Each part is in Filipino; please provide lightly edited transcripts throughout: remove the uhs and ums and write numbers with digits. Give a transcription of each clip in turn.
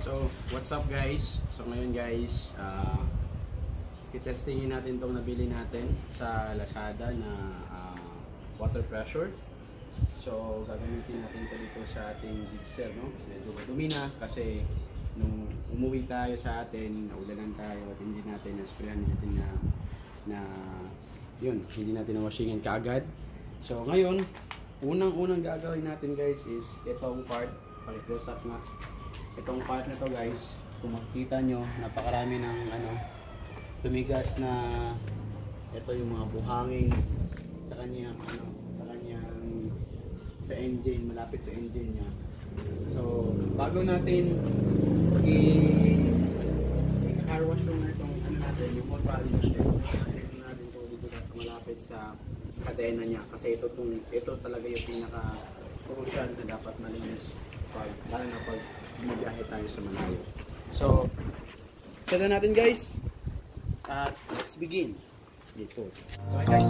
So, what's up guys? So ngayon guys, i-testingin natin itong nabili natin sa Lazada na water pressure. So, gagamitin natin ito dito sa ating jigsaw, no? Medyo madumi na kasi nung umuwi tayo sa atin, naulanan tayo at hindi natin na-sprayan natin hindi natin na-washingin kaagad. So, ngayon, unang gagawin natin guys is itong part, paki-close up nga. Itong part na to guys, kung makikita nyo, napakarami ng tumigas na ito yung mga buhangin sa kanyang sa engine, malapit sa engine niya. So, bago natin i-car wash na itong natin, yung hot body natin ito dito malapit sa kadena niya kasi ito talaga yung pinaka crucial na dapat malinis lalo na pag bumabiyahe tayo sa malayo. So, set na natin guys at let's begin dito. So guys,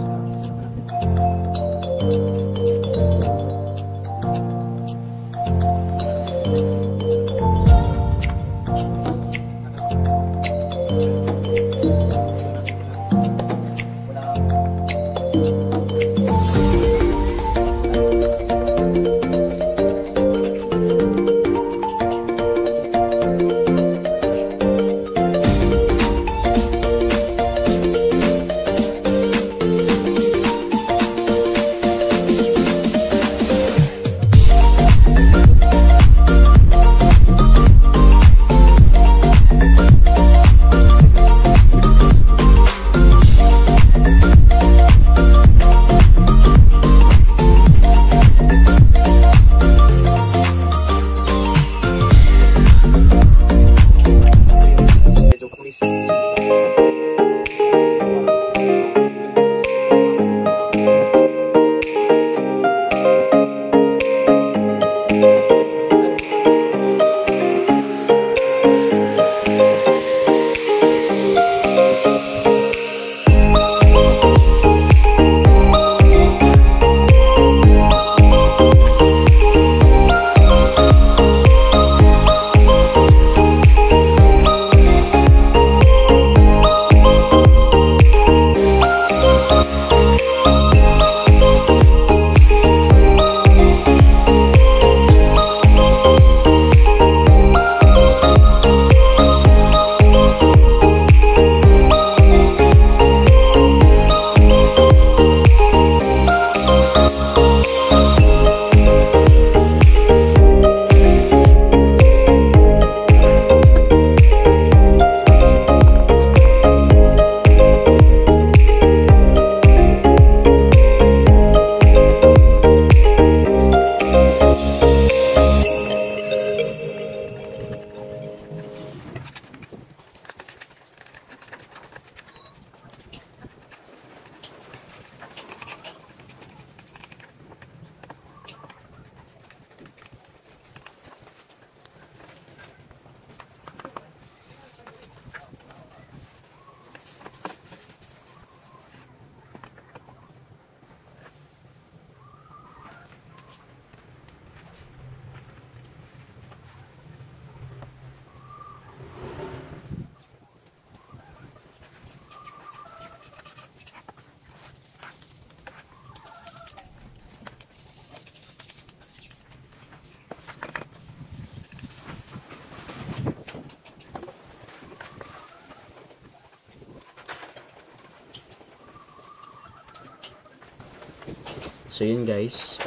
so yun guys,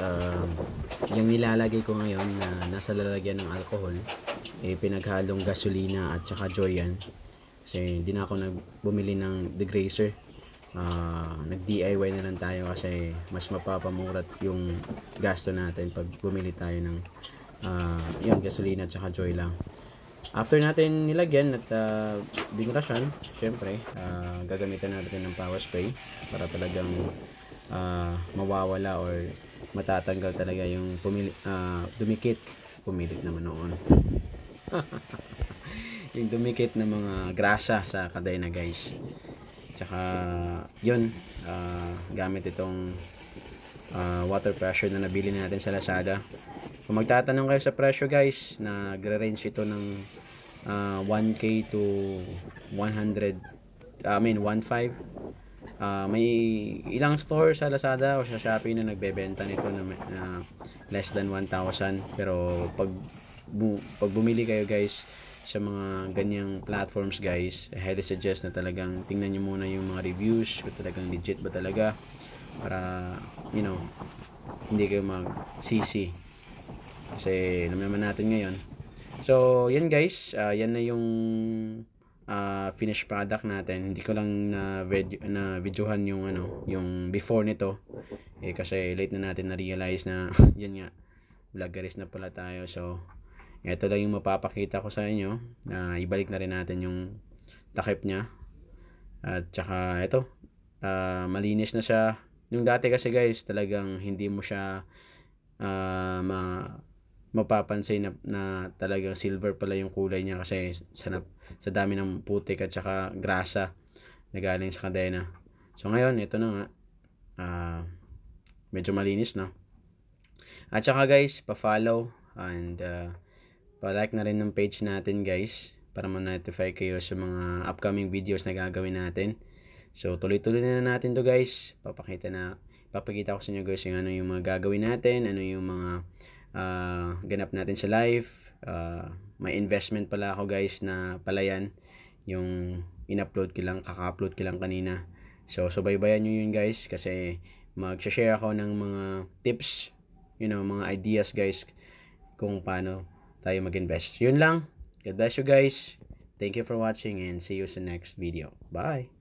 yung nilalagay ko ngayon na nasa lalagyan ng alcohol pinaghalong gasolina at saka Joyan kasi hindi na ako bumili ng degreaser. Nag DIY na lang tayo kasi mas mapapamurat yung gasto natin pag bumili tayo ng yung gasolina at saka Joy lang. After natin nilagyan at binrashan, syempre gagamitan natin ng power spray para talagang mawawala or matatanggal talaga yung pumilit naman noon yung dumikit na mga grasa sa kadena guys. Tsaka yun, gamit itong water pressure na nabili natin sa Lazada. Kung magtatanong kayo sa presyo guys, nagre-range ito ng 1K to 100, 1.5. May ilang store sa Lazada o sa Shopee na nagbebenta nito na less than 1,000. Pero pag bumili kayo guys sa mga ganyang platforms guys, I highly suggest na talagang tingnan nyo muna yung mga reviews kung talagang legit ba talaga, para hindi kayo magsisi, kasi alam naman natin ngayon. So yan guys, yan na yung finished product natin. Hindi ko lang na videohan yung yung before nito, kasi late na natin na realize na yan nga, vloggeries na pala tayo. So ito lang yung mapapakita ko sa inyo, na ibalik na rin natin yung takip nya. At saka ito, malinis na siya. Yung dati kasi guys, talagang hindi mo siya mapapansin na talagang silver pala yung kulay niya, kasi sa dami ng putik at saka grasa na galing sa kadena. So ngayon, ito na nga, medyo malinis na. At saka guys, pa-follow and pa-like na rin ng page natin guys, para ma-notify kayo sa mga upcoming videos na gagawin natin. So tuloy-tuloy na natin to guys. Papakita ko sa inyo guys yung ano yung mga gagawin natin, ano yung mga ganap natin sa life. May investment pala ako guys na palayan, yung kaka-upload ko lang kanina. So subaybayan nyo yun guys, kasi mag-share ako ng mga tips, mga ideas guys, kung paano tayo mag-invest. Yun lang. God bless you guys. Thank you for watching and see you sa next video. Bye!